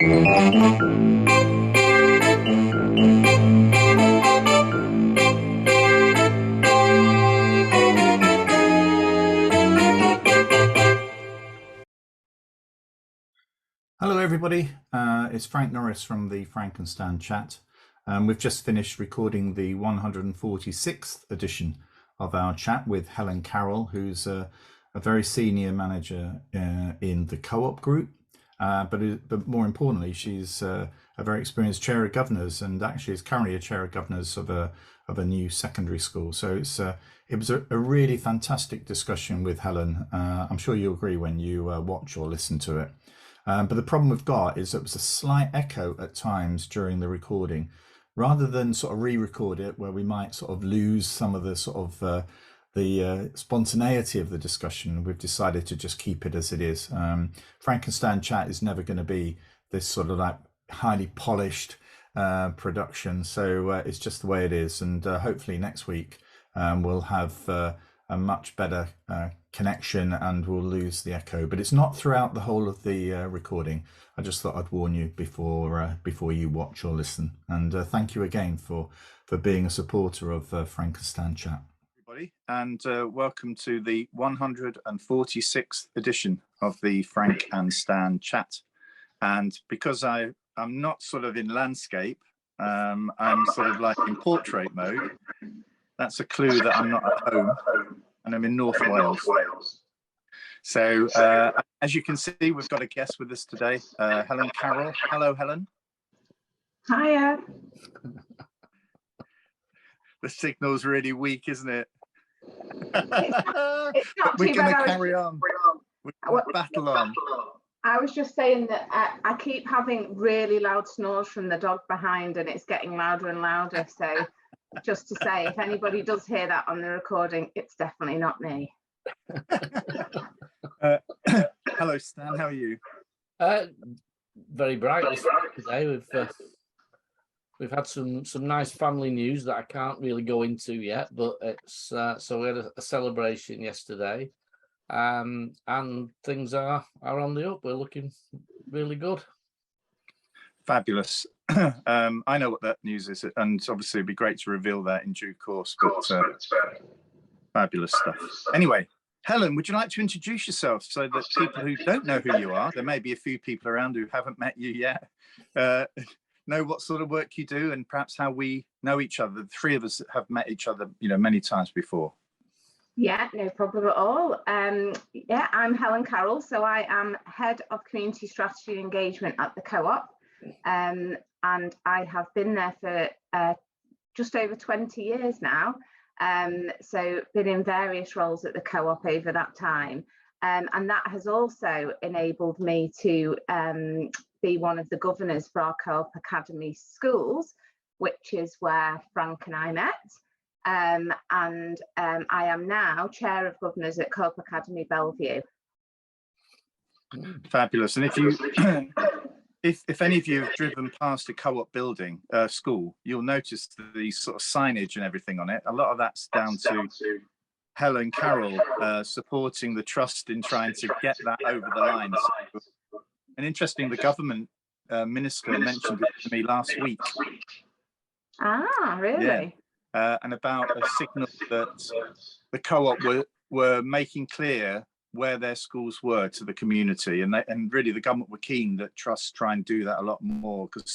Hello everybody, it's Frank Norris from the Frank and Stan chat. We've just finished recording the 146th edition of our chat with Helen Carroll, who's a very senior manager in the co-op group, but more importantly, she's a very experienced chair of governors, and actually is currently a chair of governors of a new secondary school. So it was a really fantastic discussion with Helen. I'm sure you'll agree when you watch or listen to it. But the problem we've got is there was a slight echo at times during the recording. Rather than sort of re-record it, where we might sort of lose some of the sort of the spontaneity of the discussion, we've decided to just keep it as it is. Frank and Stan chat is never going to be this sort of like highly polished production, so it's just the way it is. And hopefully next week we'll have a much better connection and we'll lose the echo, but it's not throughout the whole of the recording. I just thought I'd warn you before you watch or listen. And thank you again for being a supporter of Frank and Stan chat. Everybody, and welcome to the 146th edition of the Frank and Stan chat. And because I'm not sort of in landscape, I'm sort of like in portrait mode. That's a clue that I'm not at home, and I'm in North Wales. So as you can see, we've got a guest with us today, Helen Carroll. Hello, Helen. Hiya. The signal's really weak, isn't it? It's not We're too going bad. to carry on. We're going to battle on. I was just saying that I keep having really loud snores from the dog behind, and it's getting louder and louder. So just to say, if anybody does hear that on the recording, it's definitely not me. Hello, Stan. How are you? Very bright today. We've had some nice family news that I can't really go into yet, but it's so we had a celebration yesterday, and things are on the up. We're looking really good. Fabulous. I know what that news is, and obviously it'd be great to reveal that in due course, but fabulous stuff. Anyway, Helen, would you like to introduce yourself so that people who don't know who you are, there may be a few people around who haven't met you yet, know what sort of work you do and perhaps how we know each other. The three of us have met each other, many times before. Yeah, no problem at all. Yeah, I'm Helen Carroll, so I am Head of Community Strategy and Engagement at the Co-op. And I have been there for just over 20 years now, so been in various roles at the Co-op over that time, and that has also enabled me to be one of the governors for our Co-op Academy schools, which is where Frank and I met, and I am now Chair of Governors at Co-op Academy Bellevue. Fabulous. And if you if any of you have driven past a co-op building, school, you'll notice the sort of signage and everything on it. A lot of that's down to Helen Carroll supporting the trust in trying to get that over the line. And interesting, the government minister mentioned it to me last week. Ah, really? Yeah. And about a signal that the co-op were making clear where their schools were to the community, and really the government were keen that trusts try and do that a lot more, because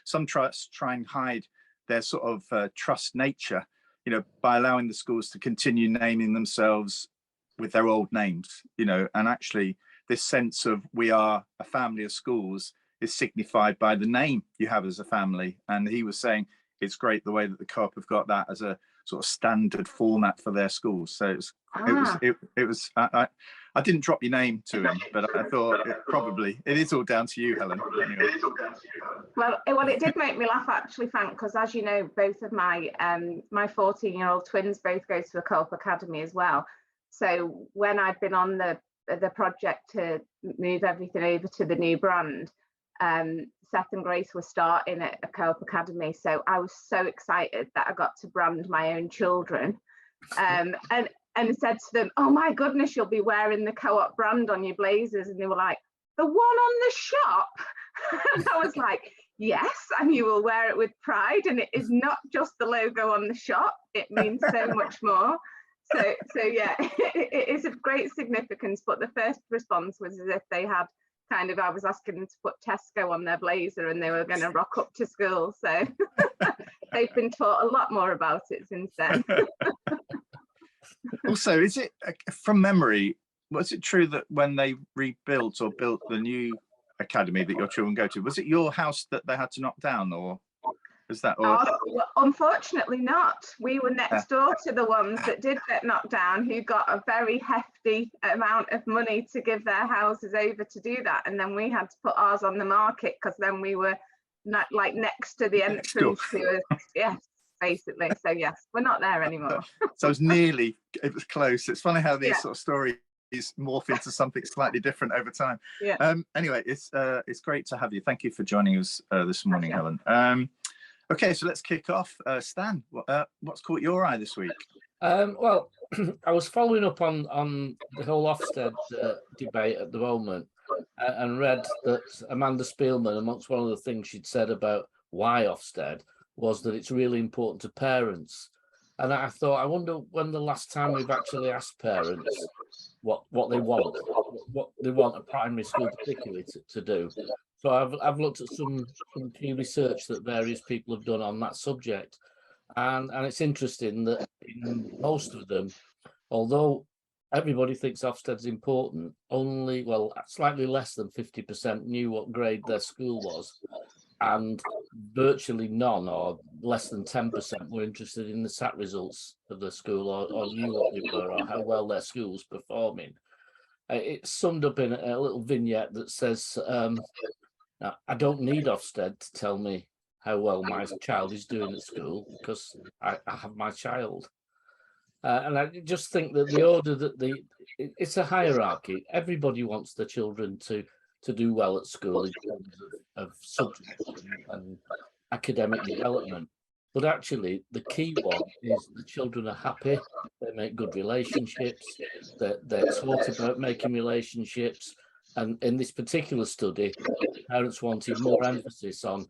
some trusts try and hide their sort of trust nature, by allowing the schools to continue naming themselves with their old names, and actually this sense of we are a family of schools is signified by the name you have as a family. And he was saying it's great the way that the Co-op have got that as a sort of standard format for their schools. So it was I didn't drop your name to him, but I thought it is all down to you, Helen. Anyway. Well, it did make me laugh actually, Frank, because as you know, both of my 14-year-old twins both go to the Co-op Academy as well. So when I'd been on the project to move everything over to the new brand, Seth and Grace were starting at a Co-op Academy, so I was so excited that I got to brand my own children, and said to them, "Oh my goodness, you'll be wearing the Co-op brand on your blazers," and they were like, "The one on the shop?" And I was like, yes, and you will wear it with pride. And it is not just the logo on the shop. It means so much more. So yeah, it is of great significance. But the first response was as if they had kind of, I was asking them to put Tesco on their blazer and they were going to rock up to school. So they've been taught a lot more about it since then. Also, is it from memory, was it true that when they rebuilt or built the new academy that your children go to, was it your house that they had to knock down, or was that? Or... Well, unfortunately not. We were next door to the ones that did get knocked down, who got a very hefty amount of money to give their houses over to do that. And then we had to put ours on the market because then we were not like next to the entrance to a, yes, basically. So yes, we're not there anymore. So it was close. It's funny how these sort of stories morph into something slightly different over time. Yeah. Anyway, it's great to have you. Thank you for joining us this morning, Helen. Okay, so let's kick off. Stan, what's caught your eye this week? Well, I was following up on the whole Ofsted debate at the moment, and read that Amanda Spielman, amongst one of the things she'd said about why Ofsted, was that it's really important to parents. And I thought, I wonder when the last time we've actually asked parents what they want a primary school particularly to do. So I've looked at some key research that various people have done on that subject, and it's interesting that in most of them, although everybody thinks Ofsted's important, only slightly less than 50% knew what grade their school was, and virtually none, or less than 10%, were interested in the SAT results of the school, or knew what they were, or how well their school was performing. It's summed up in a little vignette that says, I don't need Ofsted to tell me how well my child is doing at school, because I have my child. And I just think that the order that it's a hierarchy. Everybody wants their children to do well at school in terms of subjects and academic development. But actually, the key one is the children are happy, they make good relationships, they're taught about making relationships. And in this particular study, parents wanted more emphasis on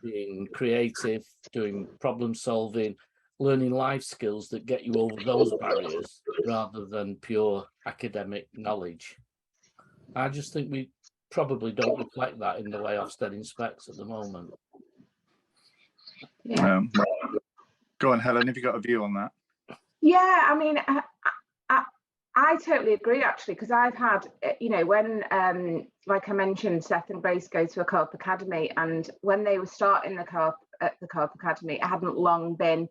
being creative, doing problem solving, learning life skills that get you over those barriers rather than pure academic knowledge. I just think we probably don't reflect that in the way Ofsted inspects at the moment. Yeah. Go on, Helen, have you got a view on that? Yeah, I mean, I totally agree, actually, because I've had, when, like I mentioned, Seth and Grace go to a co-op academy, and when they were starting the co-op at the co-op academy, it hadn't long been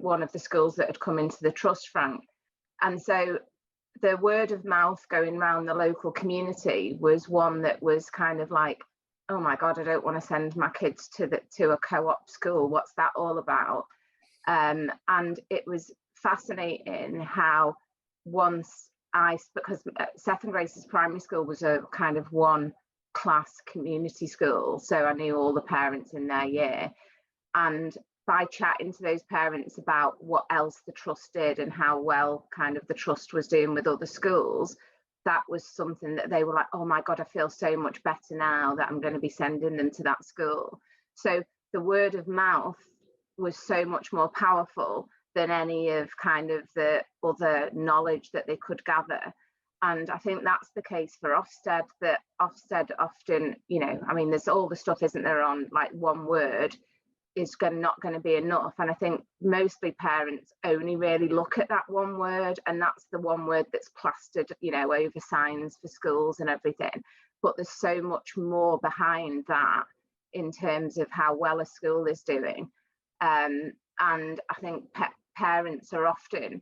one of the schools that had come into the trust, Frank. And so the word of mouth going around the local community was one that was kind of like, oh my God, I don't want to send my kids to a co-op school. What's that all about? And it was fascinating how because Seth and Grace's primary school was a kind of one class community school. So I knew all the parents in their year. And by chatting to those parents about what else the trust did and how well kind of the trust was doing with other schools, that was something that they were like, oh my God, I feel so much better now that I'm going to be sending them to that school. So the word of mouth was so much more powerful than any of kind of the other knowledge that they could gather. And I think that's the case for Ofsted, that Ofsted often, I mean, there's all the stuff, isn't there, on like one word is not going to be enough. And I think mostly parents only really look at that one word, and that's the one word that's plastered, over signs for schools and everything. But there's so much more behind that in terms of how well a school is doing. And I think parents are often,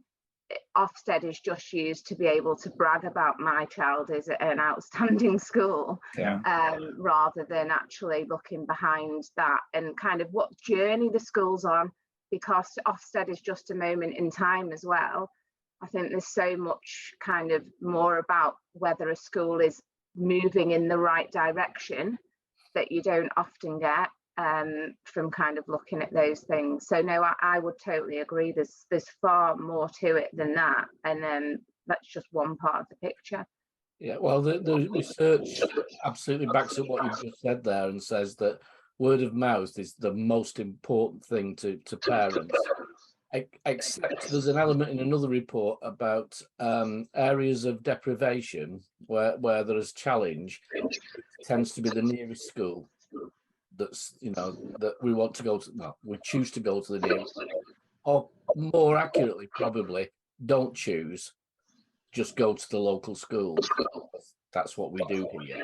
Ofsted is just used to be able to brag about my child is at an outstanding school, rather than actually looking behind that and kind of what journey the school's on, because Ofsted is just a moment in time as well. I think there's so much kind of more about whether a school is moving in the right direction that you don't often get from kind of looking at those things. So no, I would totally agree. There's far more to it than that, and that's just one part of the picture. Yeah, well, the research absolutely backs up what you've just said there and says that word of mouth is the most important thing to parents. Except there's an element in another report about areas of deprivation where there is challenge. It tends to be the nearest school that's, you know, that we want to go to. Well, we choose to go to the nearest, or more accurately, probably don't choose. Just go to the local school. That's what we do here.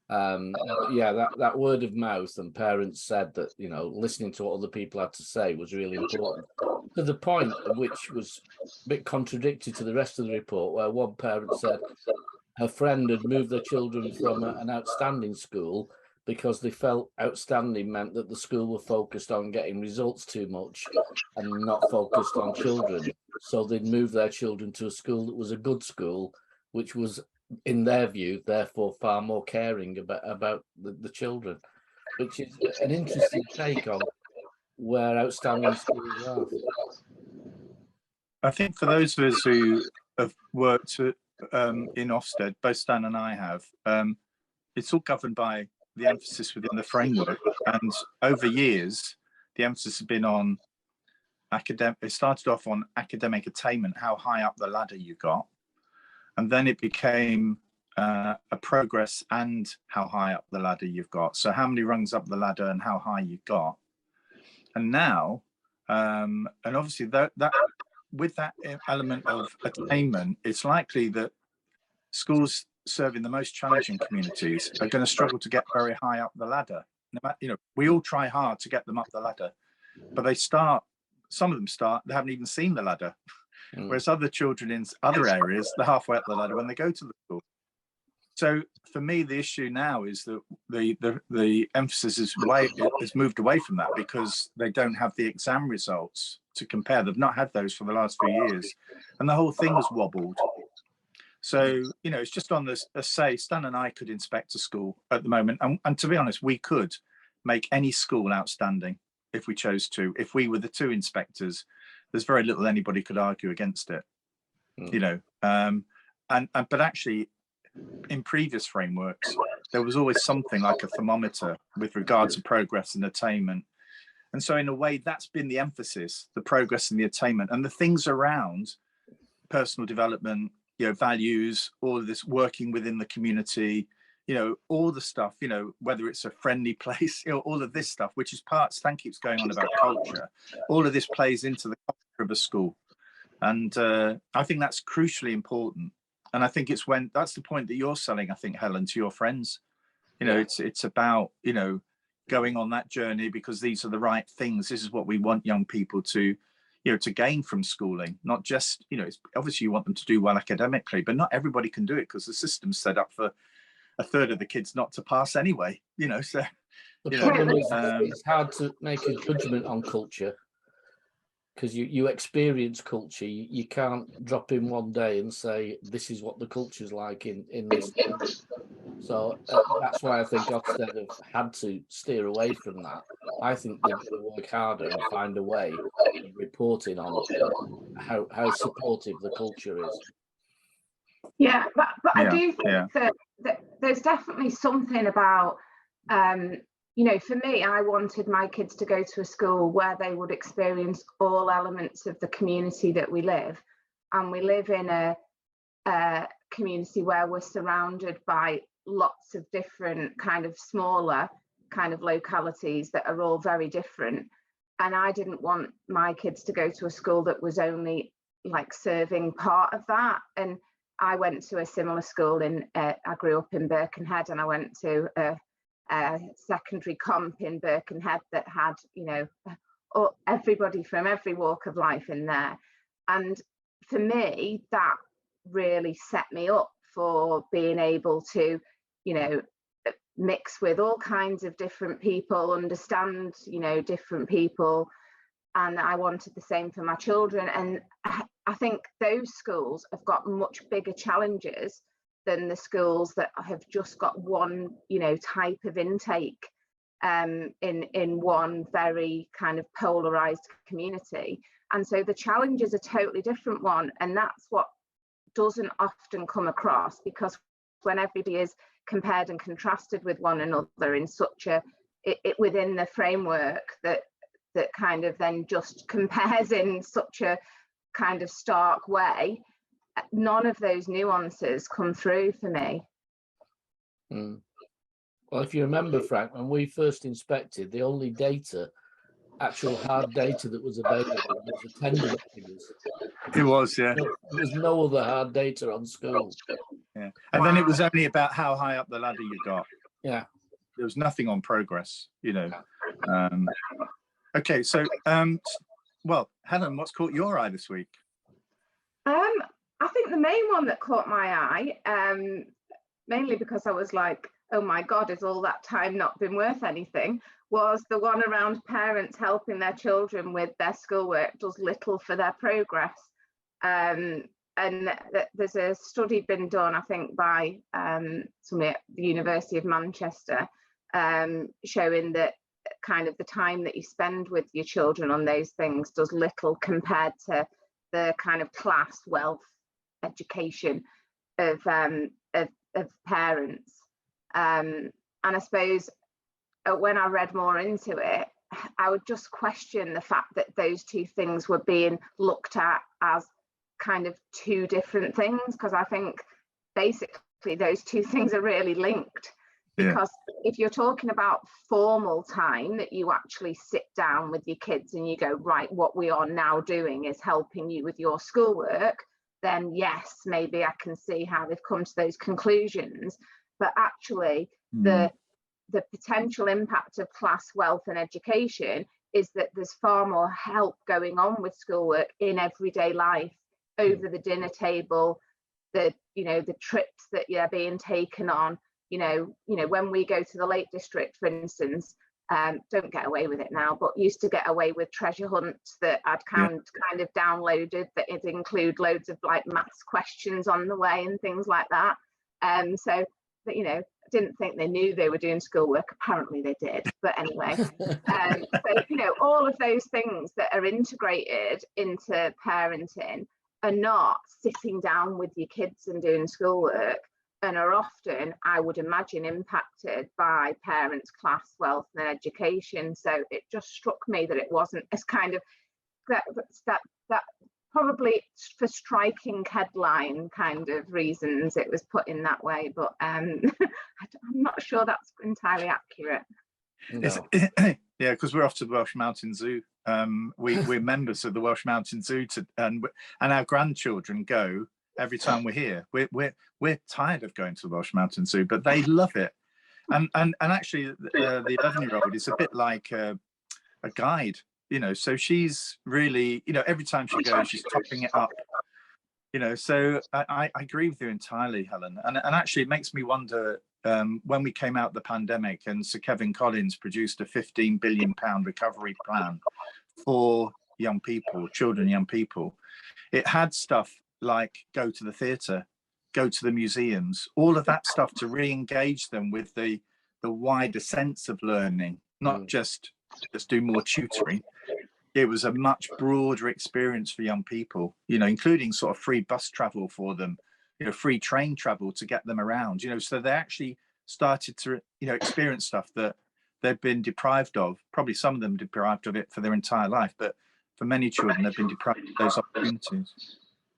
Yeah, that word of mouth, and parents said that, you know, listening to what other people had to say was really important, to the point of which was a bit contradictory to the rest of the report, where one parent said her friend had moved their children from an outstanding school because they felt outstanding meant that the school were focused on getting results too much and not focused on children. So they'd move their children to a school that was a good school, which was, in their view, therefore far more caring about the children, which is an interesting take on where outstanding schools are. I think for those of us who have worked in Ofsted, both Stan and I have, it's all governed by the emphasis within the framework. And over years, the emphasis has been on academic. It started off on academic attainment, how high up the ladder you got. And then it became a progress and how high up the ladder you've got. So how many rungs up the ladder and how high you've got. And now, and obviously that with that element of attainment, it's likely that schools serving the most challenging communities are going to struggle to get very high up the ladder. No matter, you know, we all try hard to get them up the ladder, but some of them they haven't even seen the ladder. Whereas other children in other areas, they're halfway up the ladder when they go to the school. So for me, the issue now is that the emphasis is moved away from that because they don't have the exam results to compare. They've not had those for the last few years, and the whole thing has wobbled. So, you know, it's just on this, say, Stan and I could inspect a school at the moment, and to be honest, we could make any school outstanding if we chose to. If we were the two inspectors, there's very little anybody could argue against it, you know. But actually, in previous frameworks, there was always something like a thermometer with regards to progress and attainment. And so in a way, that's been the emphasis, the progress and the attainment, and the things around personal development, you know, values, all of this working within the community, you know, all the stuff, you know, whether it's a friendly place, you know, all of this stuff, which is part, Stan keeps going on about culture, all of this plays into the culture of a school. And I think that's crucially important. And I think it's when, that's the point that you're selling, I think, Helen, to your friends. You know, it's about, you know, going on that journey because these are the right things. This is what we want young people to, you know, to gain from schooling. Not just, you know, it's obviously you want them to do well academically, but not everybody can do it because the system's set up for a third of the kids not to pass anyway, you know. So the problem is it's hard to make a judgment on culture because you experience culture. You can't drop in one day and say this is what the culture's like in this. So that's why I think Ofsted have had to steer away from that. I think they've got to work harder and find a way of reporting on how supportive the culture is. Yeah, but I do think that there's definitely something about, you know, for me, I wanted my kids to go to a school where they would experience all elements of the community that we live. And we live in a community where we're surrounded by lots of different kind of smaller kind of localities that are all very different. And I didn't want my kids to go to a school that was only like serving part of that. And I went to a similar school I grew up in Birkenhead, and I went to a secondary comp in Birkenhead that had, you know, everybody from every walk of life in there. And for me, that really set me up for being able to, you know, mix with all kinds of different people, understand, you know, different people. And I wanted the same for my children. And I think those schools have got much bigger challenges than the schools that have just got one, you know, type of intake in one very kind of polarized community. And so the challenge is a totally different one. And that's what doesn't often come across, because when everybody is compared and contrasted with one another in such a within the framework that kind of then just compares in such a kind of stark way, none of those nuances come through for me. Well, if you remember, Frank, when we first inspected, the only data, actual hard data that was available was attendance figures. It was, yeah. There was no other hard data on schools. Yeah. And then it was only about how high up the ladder you got. Yeah. There was nothing on progress, you know. Okay, so, well, Helen, what's caught your eye this week? I think the main one that caught my eye, mainly because I was like, oh my God, has all that time not been worth anything, was the one around parents helping their children with their schoolwork does little for their progress. And there's a study been done, I think, by somebody at the University of Manchester, showing that kind of the time that you spend with your children on those things does little compared to the kind of class, wealth, education of parents. And I suppose when I read more into it, I would just question the fact that those two things were being looked at as kind of two different things, because I think basically those two things are really linked. Because if you're talking about formal time that you actually sit down with your kids and you go, right, what we are now doing is helping you with your schoolwork, then yes, maybe I can see how they've come to those conclusions. But actually the potential impact of class, wealth and education is that there's far more help going on with schoolwork in everyday life, over the dinner table, the trips that you're being taken on. You know, when we go to the Lake District, for instance, don't get away with it now, but used to get away with treasure hunts that I'd kind of downloaded that it include loads of like maths questions on the way and things like that. So that, you know, didn't think they knew they were doing schoolwork. Apparently they did, but anyway. So, you know, all of those things that are integrated into parenting are not sitting down with your kids and doing schoolwork, and are often, I would imagine, impacted by parents' class, wealth and education. So it just struck me that it wasn't as kind of that probably for striking headline kind of reasons it was put in that way, but I'm not sure that's entirely accurate. No. Yeah, because we're off to the Welsh Mountain Zoo. We're members of the Welsh Mountain Zoo, and our grandchildren go every time we're here. We're tired of going to the Welsh Mountain Zoo, but they love it. And actually, the 11-year-old is a bit like a guide, you know. So she's really, you know, every time she goes, she's topping it up, you know. So I agree with you entirely, Helen. And actually, it makes me wonder. When we came out of the pandemic and Sir Kevin Collins produced a £15 billion recovery plan for young people, children, young people, it had stuff like go to the theatre, go to the museums, all of that stuff to re-engage them with the wider sense of learning, not just do more tutoring. It was a much broader experience for young people, you know, including sort of free bus travel for them, you know, free train travel to get them around, you know. So they actually started to, you know, experience stuff that they've been deprived of. Probably some of them deprived of it for their entire life, but for many children, they've been deprived of those opportunities.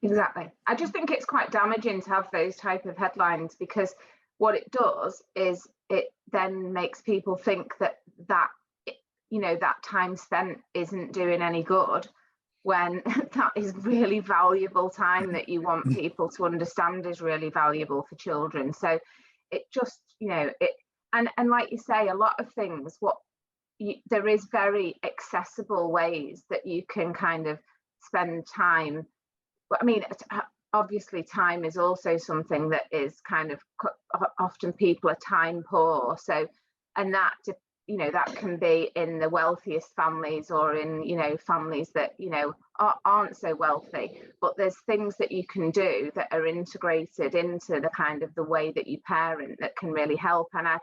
Exactly. I just think it's quite damaging to have those type of headlines, because what it does is it then makes people think that you know, that time spent isn't doing any good, when that is really valuable time that you want people to understand is really valuable for children. So it just, you know, it and like you say, a lot of things, there is very accessible ways that you can kind of spend time. But I mean, obviously time is also something that is kind of, often people are time poor. So, and that, you know, that can be in the wealthiest families or in, you know, families that, you know, aren't so wealthy. But there's things that you can do that are integrated into the kind of the way that you parent that can really help. And I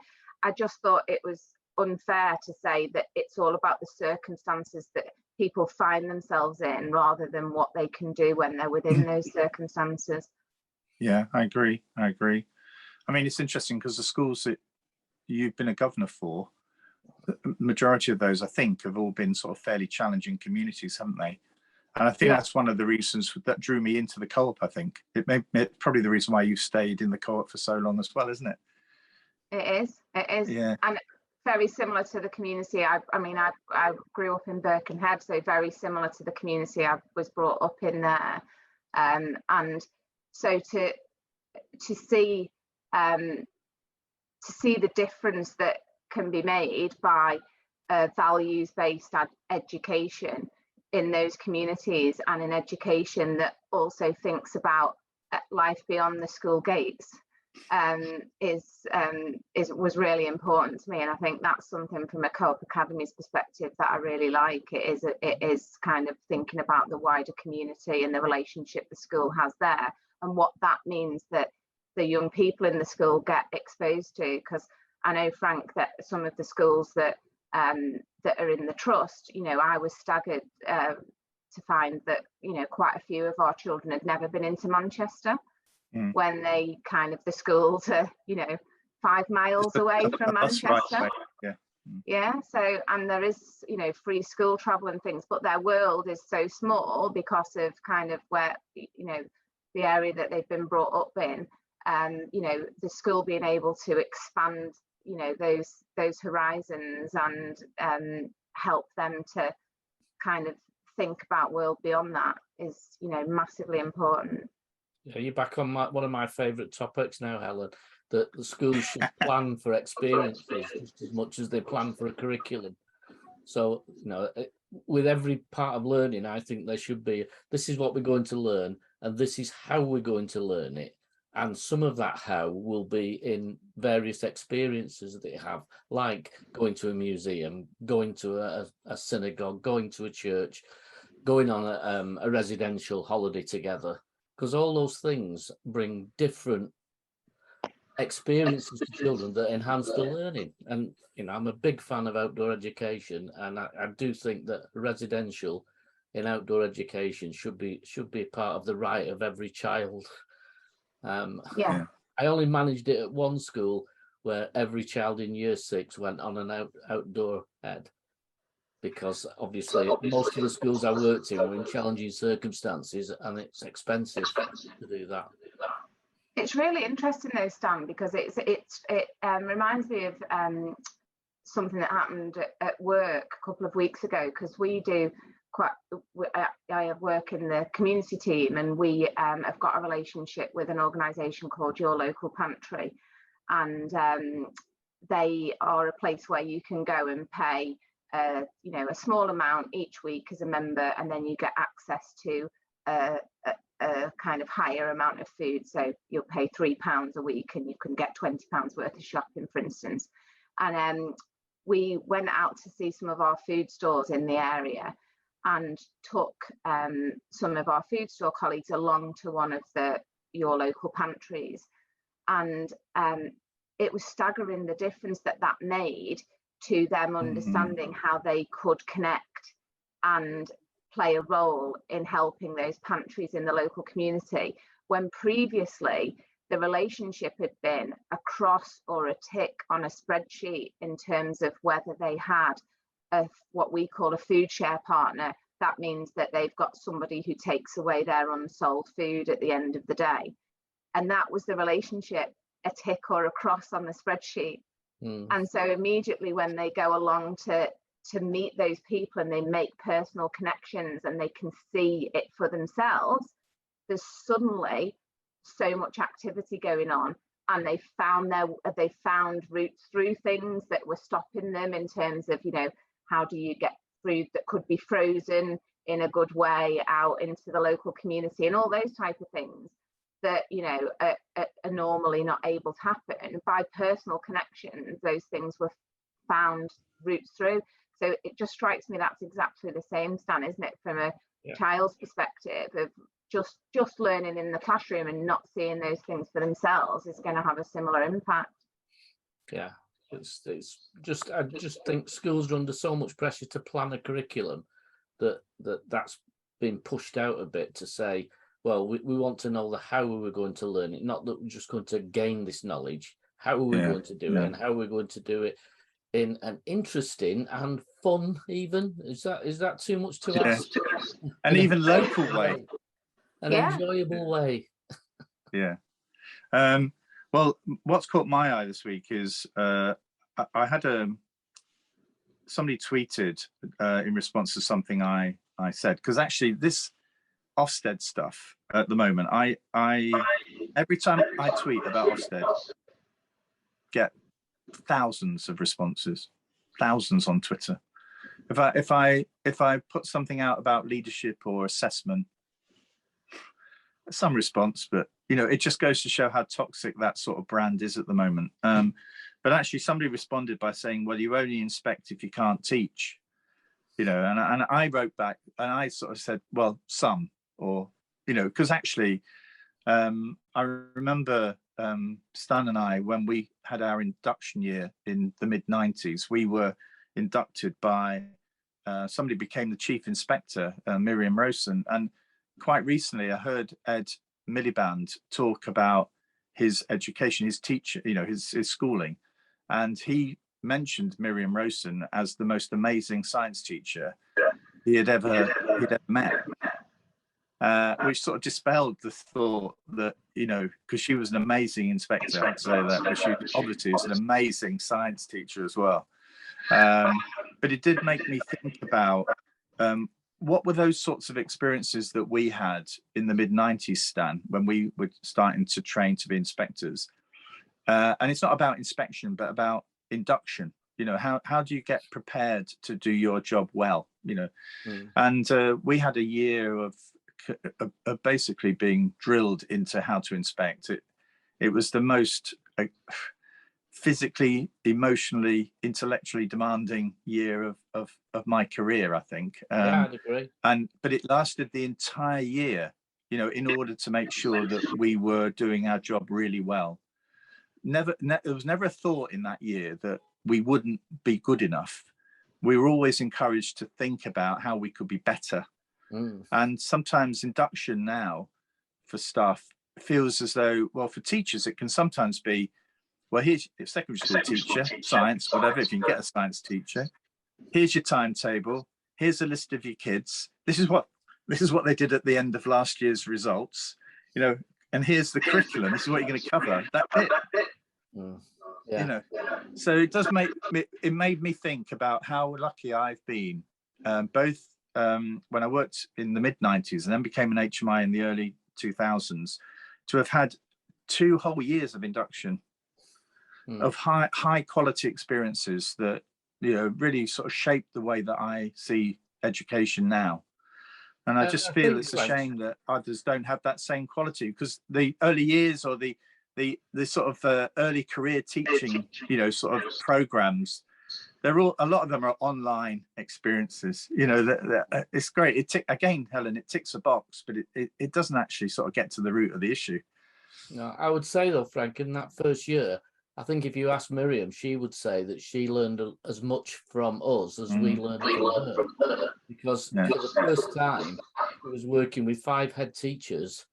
just thought it was unfair to say that it's all about the circumstances that people find themselves in, rather than what they can do when they're within those circumstances. Yeah, I agree. I mean, it's interesting because the schools that you've been a governor for, the majority of those, I think, have all been sort of fairly challenging communities, haven't they? And I think that's one of the reasons that drew me into the co-op. I think it's probably the reason why you've stayed in the co-op for so long as well, isn't it? It is. Yeah. And very similar to the community. I mean, I grew up in Birkenhead, so very similar to the community. I was brought up in there. And so to see the difference that can be made by values-based education in those communities, and an education that also thinks about life beyond the school gates, was really important to me. And I think that's something from a Co-op Academy's perspective that I really like. It is kind of thinking about the wider community and the relationship the school has there, and what that means that the young people in the school get exposed to. Because I know, Frank, that some of the schools that are in the trust, you know, I was staggered to find that, you know, quite a few of our children had never been into Manchester, when they kind of, the schools are, you know, 5 miles away from Manchester. Yeah. Yeah. So, and there is, you know, free school travel and things, but their world is so small because of kind of where, you know, the area that they've been brought up in. You know, the school being able to expand, you know, those horizons, and help them to kind of think about world beyond that is, you know, massively important. Yeah, you're back on one of my favourite topics now, Helen, that the schools should plan for experiences just as much as they plan for a curriculum. So, you know, with every part of learning, I think there should be, this is what we're going to learn, and this is how we're going to learn it. And some of that how will be in various experiences that they have, like going to a museum, going to a synagogue, going to a church, going on a residential holiday together, because all those things bring different experiences to children that enhance the learning. And, you know, I'm a big fan of outdoor education, and I do think that residential in outdoor education should be part of the right of every child. Yeah. I only managed it at one school where every child in year 6 went on an outdoor ed, because obviously most of the schools I worked in were in challenging circumstances, and it's expensive to do that. It's really interesting though, Stan, because it reminds me of something that happened at work a couple of weeks ago, because I work in the community team, and we have got a relationship with an organisation called Your Local Pantry, and they are a place where you can go and pay you know, a small amount each week as a member, and then you get access to a kind of higher amount of food. So you'll pay £3 a week and you can get £20 worth of shopping, for instance. And we went out to see some of our food stores in the area, and took some of our food store colleagues along to one of Your Local Pantries. And it was staggering the difference that made to them understanding how they could connect and play a role in helping those pantries in the local community, when previously the relationship had been a cross or a tick on a spreadsheet in terms of whether they had what we call a food share partner. That means that they've got somebody who takes away their unsold food at the end of the day. And that was the relationship, a tick or a cross on the spreadsheet. And so immediately when they go along to meet those people, and they make personal connections, and they can see it for themselves, there's suddenly so much activity going on, and they found routes through things that were stopping them, in terms of, you know, how do you get food that could be frozen in a good way out into the local community, and all those type of things that, you know, are normally not able to happen. By personal connections, those things were found routes through. So it just strikes me that's exactly the same, Stan, isn't it, from a child's perspective of just learning in the classroom and not seeing those things for themselves is going to have a similar impact. Yeah, it's just, I just think schools are under so much pressure to plan a curriculum that's been pushed out a bit, to say, well, we want to know the how we were going to learn it, not that we're just going to gain this knowledge. How are we Yeah, going to do it, and how we're going to do it in an interesting and fun, even is that too much to ask? and even local way, an Yeah. enjoyable way. yeah. Well, what's caught my eye this week is I had somebody tweeted in response to something I said, because actually this Ofsted stuff at the moment, I every time I tweet about Ofsted, get thousands of responses, thousands on Twitter. If I put something out about leadership or assessment, some response, but you know, it just goes to show how toxic that sort of brand is at the moment. But actually somebody responded by saying, well, you only inspect if you can't teach, you know, and I wrote back and I sort of said, well, some, or, you know, because actually I remember Stan and I, when we had our induction year in the mid-90s, we were inducted by somebody became the chief inspector, Miriam Rosen, and quite recently I heard Ed Miliband talk about his education, his teacher, you know, his schooling, and he mentioned Miriam Rosen as the most amazing science teacher he'd ever met, which sort of dispelled the thought that, you know, because she was an amazing inspector, I have to say that, but she obviously is an amazing science teacher as well. But it did make me think about what were those sorts of experiences that we had in the mid-90s, Stan, when we were starting to train to be inspectors. And it's not about inspection, but about induction. You know, how do you get prepared to do your job well, you know? And we had a year of basically being drilled into how to inspect. It was the most physically, emotionally, intellectually demanding year of my career, I think. Yeah, I'd agree. But it lasted the entire year, you know, in order to make sure that we were doing our job really well. There was never a thought in that year that we wouldn't be good enough. We were always encouraged to think about how we could be better. And sometimes induction now for staff feels as though, well, for teachers, it can sometimes be, well, here's a secondary school teacher, science, whatever, if you can get a science teacher. Here's your timetable. Here's a list of your kids. This is what they did at the end of last year's results, you know, and here's the curriculum. This is what you're going to cover. That's it. Yeah. You know, so it made me think about how lucky I've been, both when I worked in the mid-90s and then became an HMI in the early 2000s, to have had 2 whole years of induction of high quality experiences that, you know, really sort of shaped the way that I see education now. And I just feel it's a shame that others don't have that same quality, because the early years or the sort of early career teaching, you know, sort of programs, a lot of them are online experiences, you know, it's great. Again, Helen, it ticks a box, but it doesn't actually sort of get to the root of the issue. No, I would say though, Frank, in that first year, I think if you ask Miriam, she would say that she learned as much from us as we learned from her, because for the first time she was working with 5 head teachers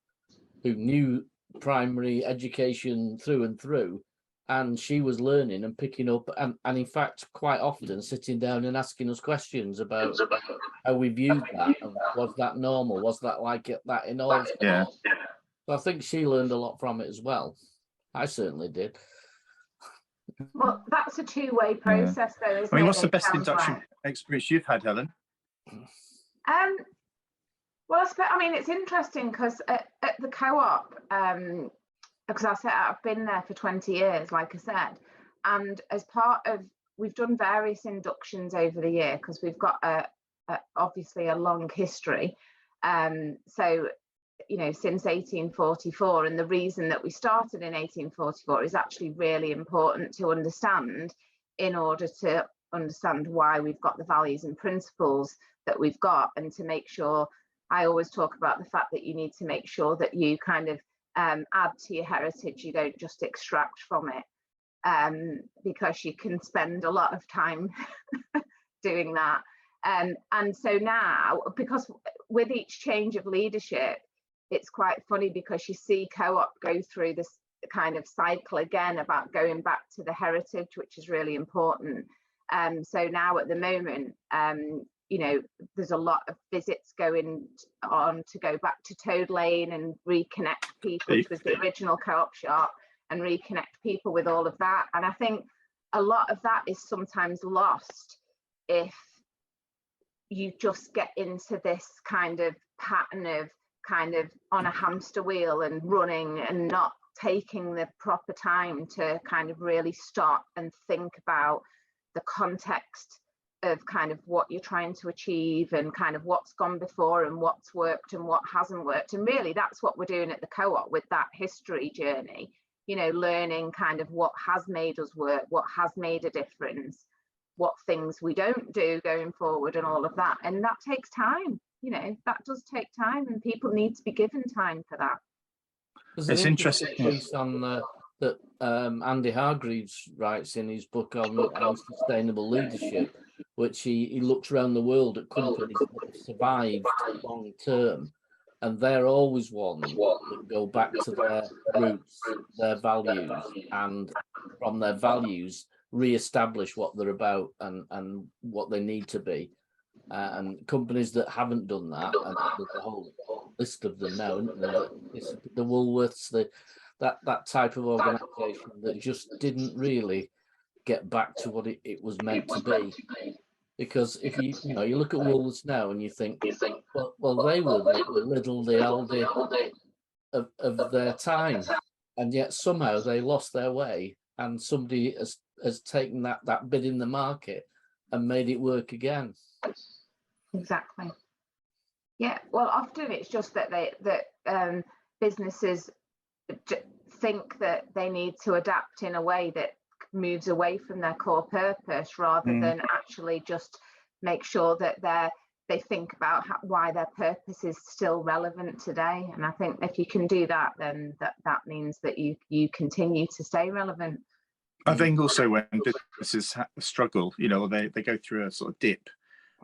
who knew primary education through and through, and she was learning and picking up and in fact quite often sitting down and asking us questions about how we viewed that, and was that normal, was that like that in all. So I think she learned a lot from it as well. I certainly did. Well, that's a two-way process, though, isn't it? I mean, what's the best induction experience you've had, Helen? Well, I mean, it's interesting because at the co-op, because I've been there for 20 years, like I said, and as part of, we've done various inductions over the year because we've got obviously a long history. So, you know, since 1844, and the reason that we started in 1844 is actually really important to understand in order to understand why we've got the values and principles that we've got, and to make sure, I always talk about the fact that you need to make sure that you kind of add to your heritage, you don't just extract from it, because you can spend a lot of time doing that. And so now, because with each change of leadership, it's quite funny because you see co-op go through this kind of cycle again about going back to the heritage, which is really important. So now at the moment, you know, there's a lot of visits going on to go back to Toad Lane and reconnect people, which was the original co-op shop, and reconnect people with all of that. And I think a lot of that is sometimes lost if you just get into this kind of pattern of kind of on a hamster wheel and running and not taking the proper time to kind of really stop and think about the context of kind of what you're trying to achieve and kind of what's gone before and what's worked and what hasn't worked. And really that's what we're doing at the co-op with that history journey, you know, learning kind of what has made us work, what has made a difference, what things we don't do going forward and all of that. And that takes time, you know, that does take time, and people need to be given time for that. There's an interesting piece on that Andy Hargreaves writes in his book on sustainable leadership, which he looks around the world at companies that have survived long term, and they're always ones that go back to their roots, their values, and from their values re-establish what they're about and what they need to be. And companies that haven't done that, and there's a whole list of them now, the Woolworths, that type of organisation that just didn't really get back to what it was meant to be. Because if you look at Woolworths now and you think, well they were the Lidl, the Aldi of their time, and yet somehow they lost their way, and somebody has taken that bit in the market and made it work again. Exactly. Yeah, well, often it's just that businesses think that they need to adapt in a way that moves away from their core purpose, rather than actually just make sure that they think about why their purpose is still relevant today. And I think if you can do that, then that means that you continue to stay relevant. I think also when businesses struggle, you know, they go through a sort of dip,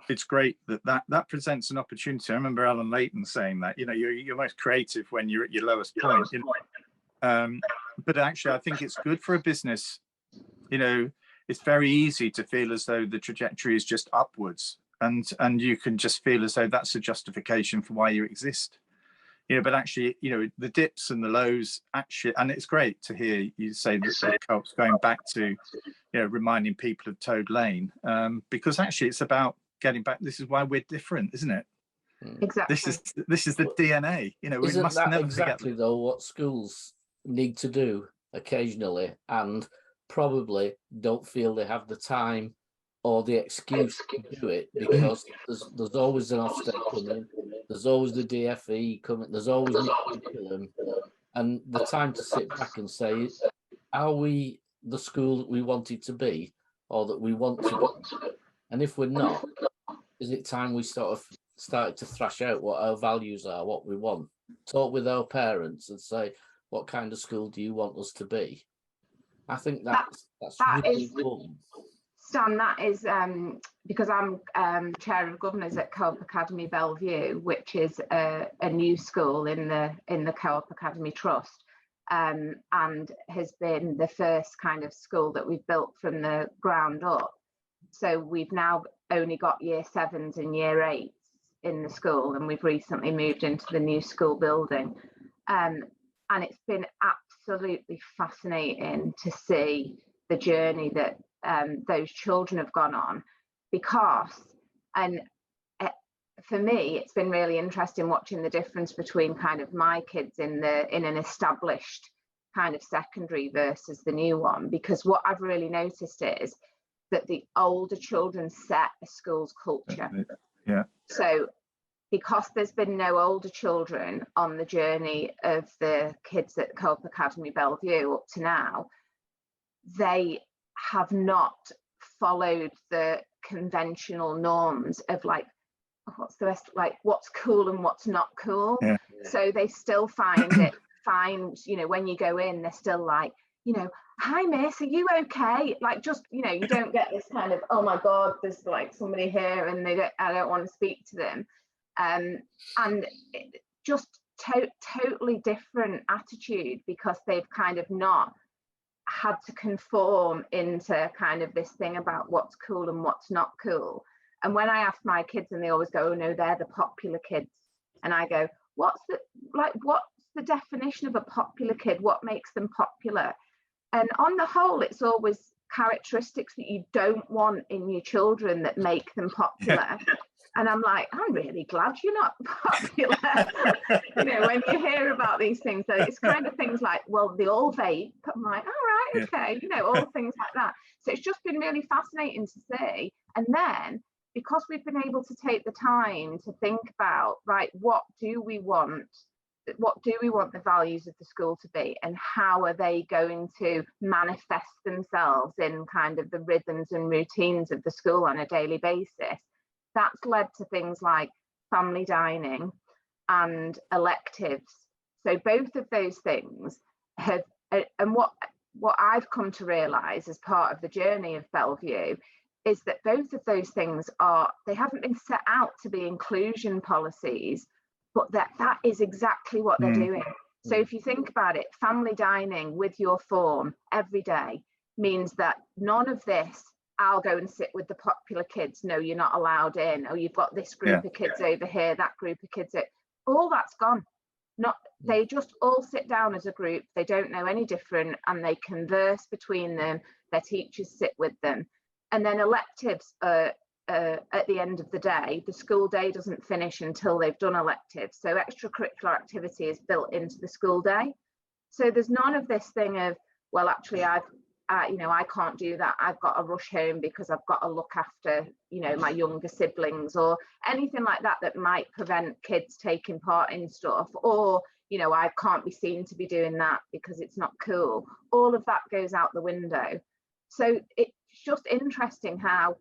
it's great that presents an opportunity. I remember Alan Layton saying that, you know, you're most creative when you're at your lowest point, you know? But actually I think it's good for a business. You know, it's very easy to feel as though the trajectory is just upwards, and you can just feel as though that's a justification for why you exist. You know, but actually, you know, the dips and the lows actually, and it's great to hear you say that the co-op's going back to, you know, reminding people of Toad Lane, because actually it's about getting back. This is why we're different, isn't it? Exactly. This is the DNA. You know, we must never exactly forget though what schools need to do occasionally, and probably don't feel they have the time or the excuse to do it, because there's always an Ofsted coming, there's always the DFE coming, there's always new curriculum, and the time to sit back and say, are we the school that we wanted to be, or that we want to be? And if we're not, is it time we sort of started to thrash out what our values are, what we want, talk with our parents and say, what kind of school do you want us to be? I think that's really important. Stan, that is because I'm chair of governors at Co-op Academy Bellevue, which is a new school in the Co-op Academy Trust, and has been the first kind of school that we've built from the ground up. So we've now only got year 7s and year 8s in the school, and we've recently moved into the new school building, and it's been absolutely fascinating to see the journey that those children have gone on, because, and for me, it's been really interesting watching the difference between kind of my kids in an established kind of secondary versus the new one, because what I've really noticed is that the older children set a school's culture. Yeah. So because there's been no older children on the journey of the kids at Co-op Academy Bellevue up to now, they have not followed the conventional norms of like, what's the rest, like what's cool and what's not cool. Yeah. So they still find it fine, you know, when you go in, they're still like, you know, hi miss, are you okay? Like, just, you know, you don't get this kind of, oh my God, there's like somebody here and I don't want to speak to them. And just totally different attitude, because they've kind of not had to conform into kind of this thing about what's cool and what's not cool. And when I ask my kids, and they always go, oh no, they're the popular kids. And I go, what's the definition of a popular kid? What makes them popular? And on the whole, it's always characteristics that you don't want in your children that make them popular. And I'm like, I'm really glad you're not popular. You know, when you hear about these things, so it's kind of things like, well, they all vape. I'm like, all right, okay, you know, all things like that. So it's just been really fascinating to see. And then, because we've been able to take the time to think about, right, what do we want the values of the school to be, and how are they going to manifest themselves in kind of the rhythms and routines of the school on a daily basis? That's led to things like family dining and electives. So both of those things have, and what I've come to realise as part of the journey of Bellevue is that both of those things they haven't been set out to be inclusion policies, but that is exactly what they're doing. So if you think about it, family dining with your form every day means that none of this, I'll go and sit with the popular kids, no, you're not allowed in, or you've got this group of kids over here, that group of kids, all that's gone. They just all sit down as a group, they don't know any different, and they converse between them, their teachers sit with them. And then electives are at the end of the day, the school day doesn't finish until they've done electives. So extracurricular activity is built into the school day. So there's none of this thing of, well, actually, I can't do that. I've got to rush home because I've got to look after, you know, my younger siblings, or anything like that might prevent kids taking part in stuff, or, you know, I can't be seen to be doing that because it's not cool. All of that goes out the window. So it's just interesting how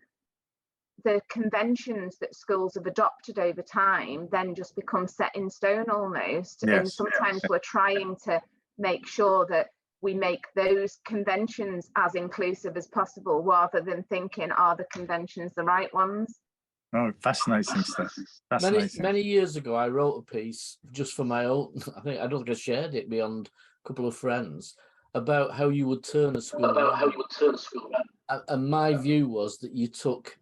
the conventions that schools have adopted over time then just become set in stone almost. And sometimes we're trying to make sure that we make those conventions as inclusive as possible, rather than thinking, are the conventions the right ones? Oh, fascinating stuff. Many years ago, I wrote a piece just for my own, I don't think I shared it beyond a couple of friends, about how you would turn a school around. And my view was that you took,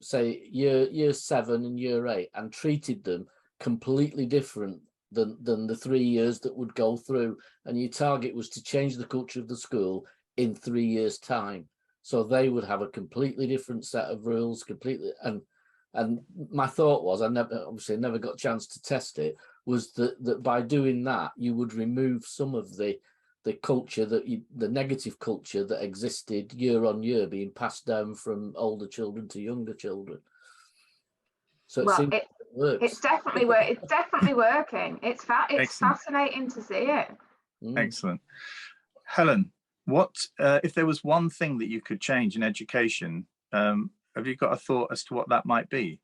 say, year 7 and year 8 and treated them completely different than the 3 years that would go through, and your target was to change the culture of the school in 3 years' time, so they would have a completely different set of rules, and my thought was, I never got a chance to test it, was that by doing that you would remove some of the culture the negative culture that existed year on year, being passed down from older children to younger children. So it's definitely working. It's fascinating to see it. Excellent. Helen, what if there was one thing that you could change in education? Have you got a thought as to what that might be?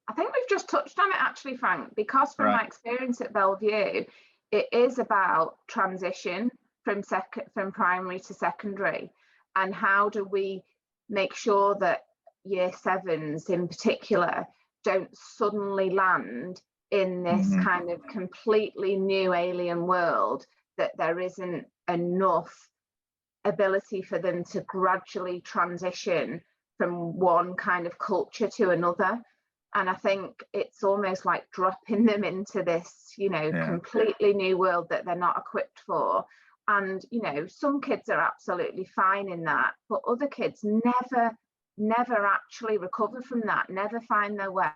I think we've just touched on it actually, Frank, because from my experience at Bellevue, it is about transition from primary to secondary, and how do we make sure that year 7s in particular don't suddenly land in this kind of completely new alien world, that there isn't enough ability for them to gradually transition from one kind of culture to another. And I think it's almost like dropping them into this, you know, completely new world that they're not equipped for. And, you know, some kids are absolutely fine in that, but other kids never actually recover from that, never find their way.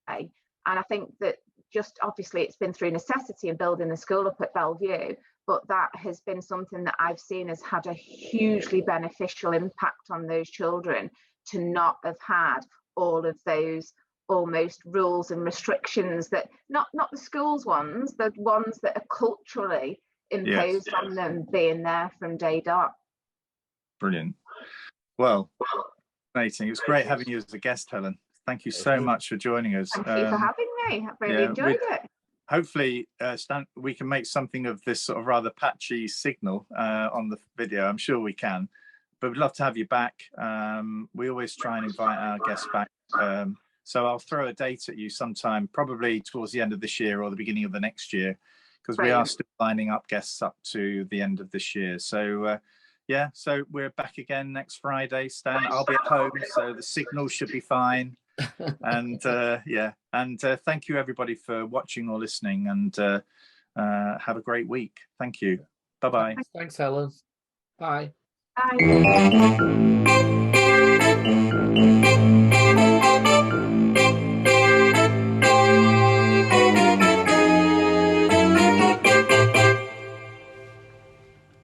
And I think that just obviously it's been through necessity and building the school up at Bellevue, but that has been something that I've seen has had a hugely beneficial impact on those children, to not have had all of those almost rules and restrictions that not the schools ones, the ones that are culturally imposed on them, being there from day dot. Brilliant. Well, fascinating. It's great having you as a guest, Helen. Thank you so much for joining us. Thank you for having me. I've really enjoyed it. Hopefully, Stan, we can make something of this sort of rather patchy signal on the video. I'm sure we can, but we'd love to have you back. We always try and invite our guests back So I'll throw a date at you sometime, probably towards the end of this year or the beginning of the next year, because we are still lining up guests up to the end of this year. So yeah, so we're back again next Friday, Stan. I'll be at home, so the signal should be fine. And yeah, and thank you everybody for watching or listening, and have a great week. Thank you. Bye-bye. Thanks, Helen. Bye. Bye.